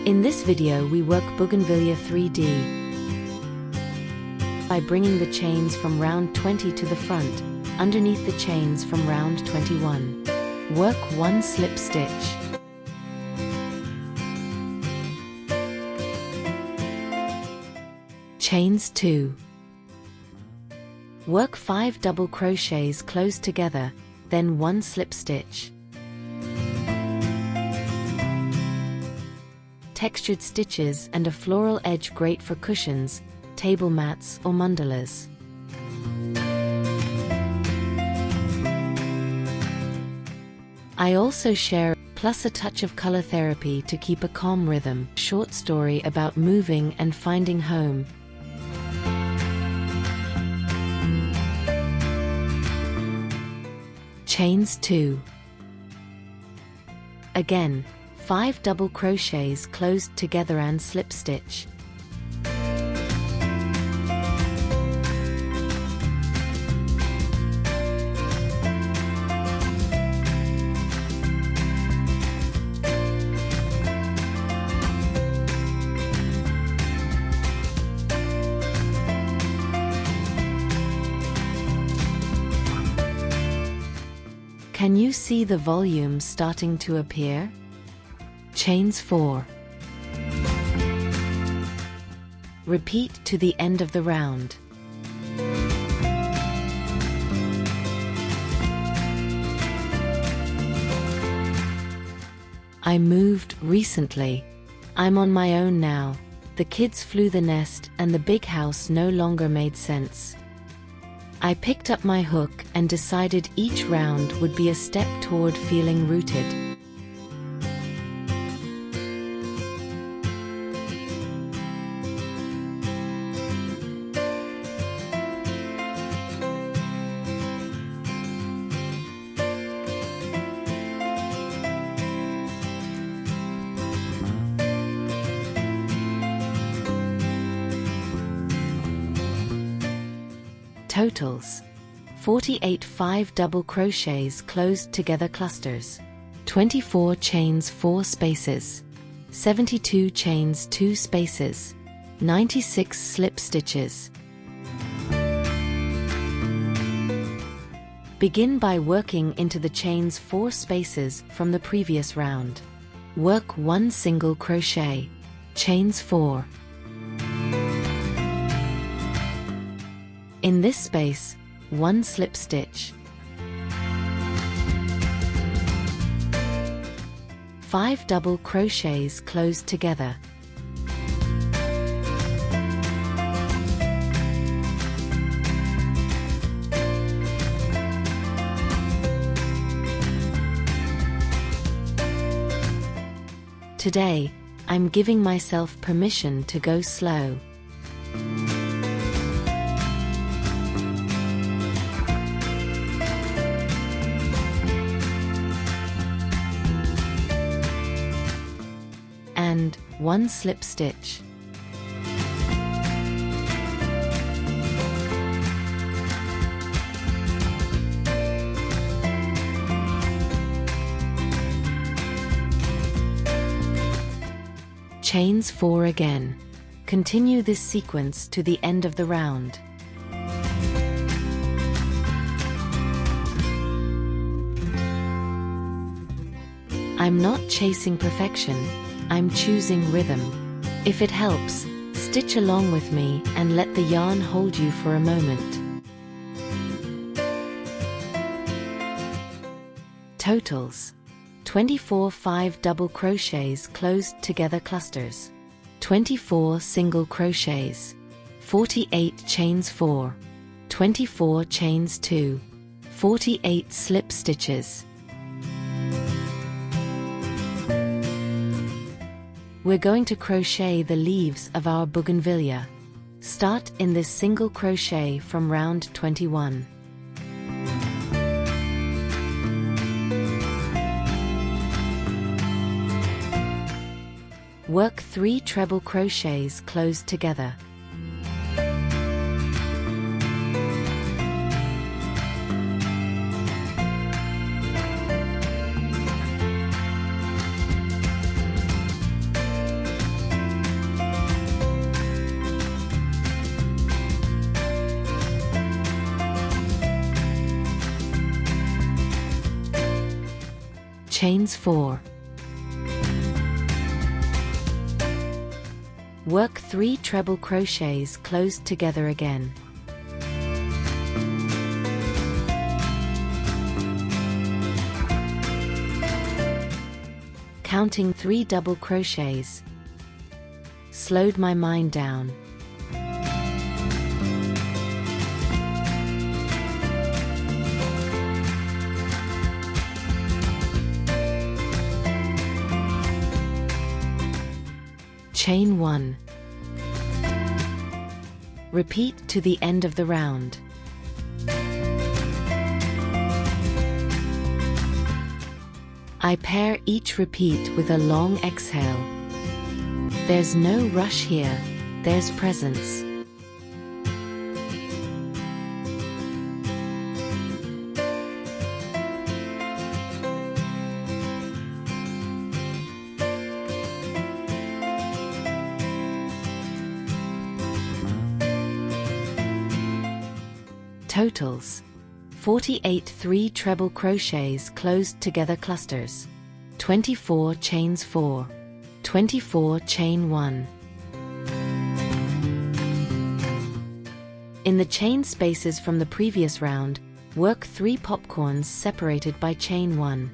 In this video we work Bougainvillea 3D by bringing the chains from round 20 to the front, underneath the chains from round 21. Work 1 slip stitch. Chains 2. Work 5 double crochets close together, then 1 slip stitch. Textured stitches and a floral edge great for cushions, table mats or mandalas. I also share, plus a touch of color therapy to keep a calm rhythm, short story about moving and finding home. Chains 2. Again, 5 double crochets closed together and slip stitch. Can you see the volume starting to appear? Chains 4. Repeat to the end of the round. I moved recently. I'm on my own now. The kids flew the nest and the big house no longer made sense. I picked up my hook and decided each round would be a step toward feeling rooted. Totals: 48 5 double crochets closed together clusters, 24 chains 4 spaces, 72 chains 2 spaces, 96 slip stitches. Begin by working into the chains 4 spaces from the previous round. Work 1 single crochet, chains 4. In this space, 1 slip stitch. 5 double crochets closed together. Today, I'm giving myself permission to go slow. And 1 slip stitch. Chains 4 again. Continue this sequence to the end of the round. I'm not chasing perfection, I'm choosing rhythm. If it helps, stitch along with me and let the yarn hold you for a moment. Totals: 24 5 double crochets closed together clusters, 24 single crochets, 48 chains 4, 24 chains 2, 48 slip stitches. We're going to crochet the leaves of our bougainvillea. Start in this single crochet from round 21. Work 3 treble crochets closed together. chains 4. Work 3 treble crochets closed together again. Counting 3 double crochets. Slowed my mind down. Chain 1. Repeat to the end of the round. I pair each repeat with a long exhale. There's no rush here, there's presence. Totals: 48 3 treble crochets closed together clusters, 24 chains 4, 24 chain 1. In the chain spaces from the previous round, work 3 popcorns separated by chain 1.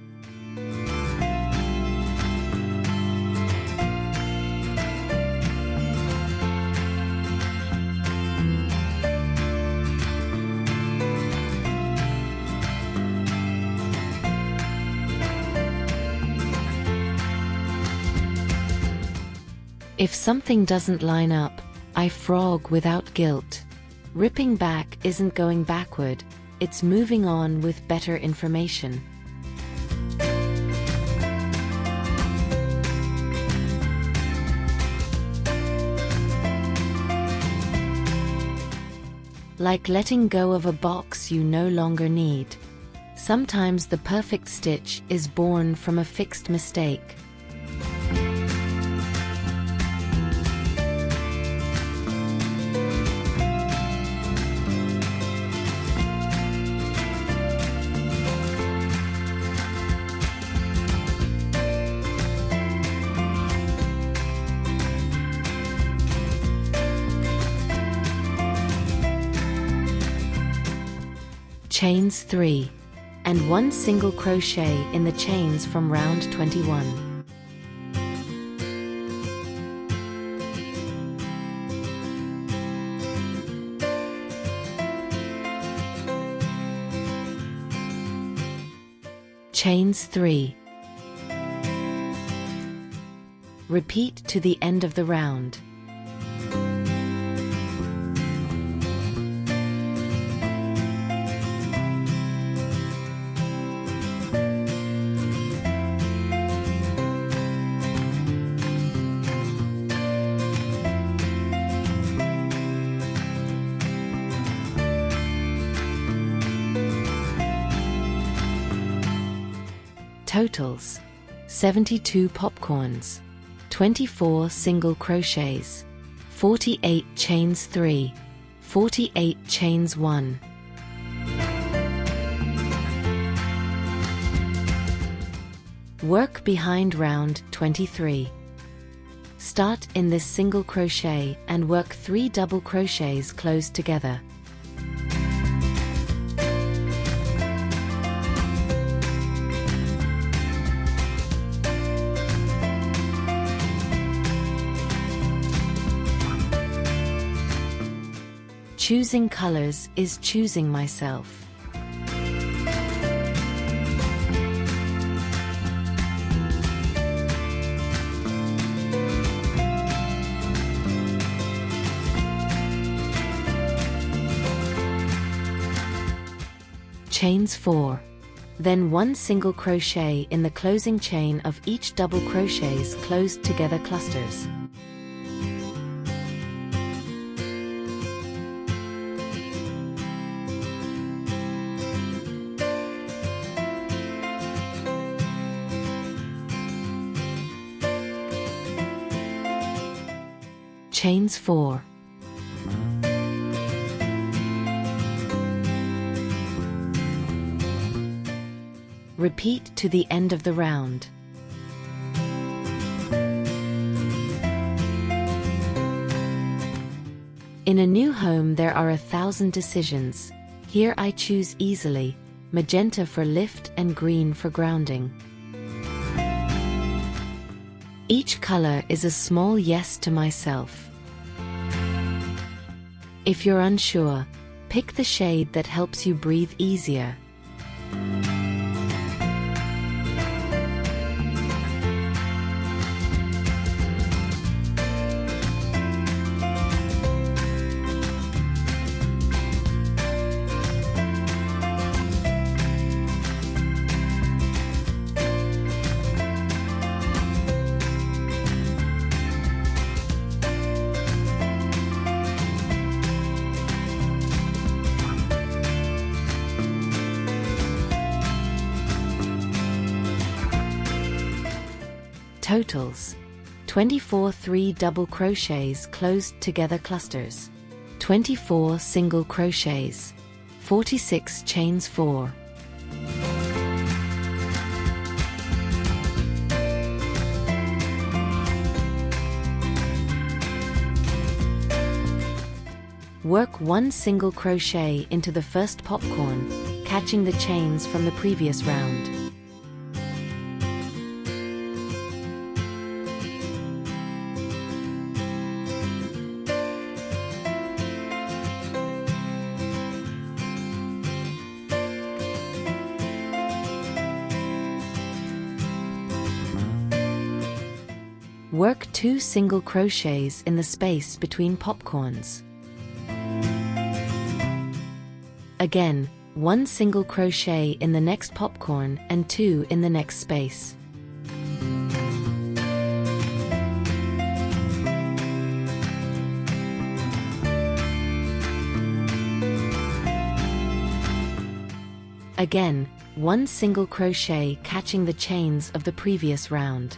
If something doesn't line up, I frog without guilt. Ripping back isn't going backward, it's moving on with better information. Like letting go of a box you no longer need. Sometimes the perfect stitch is born from a fixed mistake. Chains 3, and 1 single crochet in the chains from round 21. Chains 3. Repeat to the end of the round. Totals: 72 popcorns, 24 single crochets, 48 chains 3, 48 chains 1. Work behind round 23. Start in this single crochet and work 3 double crochets closed together. Choosing colors is choosing myself. Chains 4. Then 1 single crochet in the closing chain of each double crochets closed together clusters. Chains 4. Repeat to the end of the round. In a new home there are 1,000 decisions. Here I choose easily, magenta for lift and green for grounding. Each color is a small yes to myself. If you're unsure, pick the shade that helps you breathe easier. Totals: 24 3 double crochets closed together clusters, 24 single crochets, 46 chains 4. Work 1 single crochet into the first popcorn, catching the chains from the previous round. Work 2 single crochets in the space between popcorns. Again, 1 single crochet in the next popcorn and 2 in the next space. Again, 1 single crochet catching the chains of the previous round.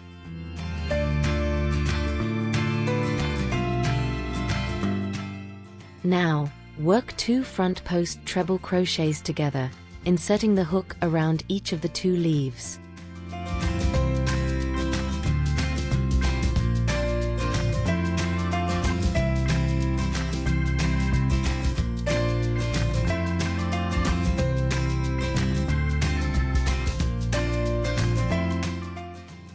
Now, work 2 front post treble crochets together, inserting the hook around each of the 2 leaves.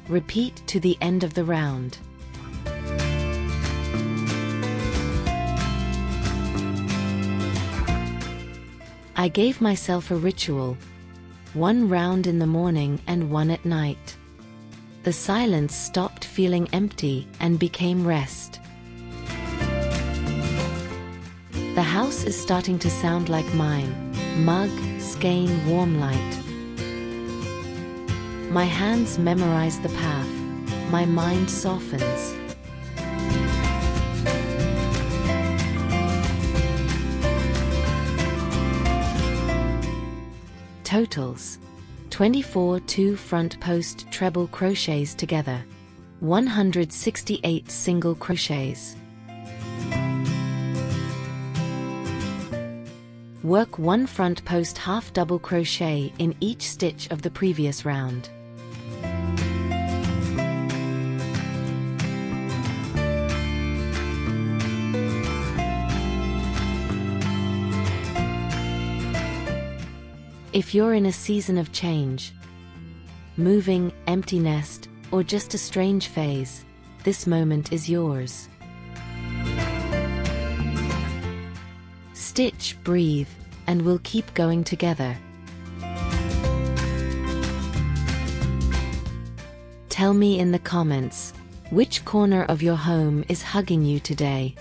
Repeat to the end of the round. I gave myself a ritual: 1 round in the morning and 1 at night. The silence stopped feeling empty and became rest. The house is starting to sound like mine: mug, skein, warm light. My hands memorize the path, my mind softens. Totals: 24 2 front post treble crochets together, 168 single crochets. Work 1 front post half double crochet in each stitch of the previous round. If you're in a season of change, moving, empty nest, or just a strange phase, this moment is yours. Stitch, breathe, and we'll keep going together. Tell me in the comments, which corner of your home is hugging you today?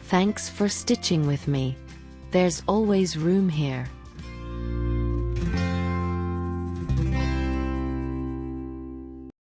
Thanks for stitching with me. There's always room here.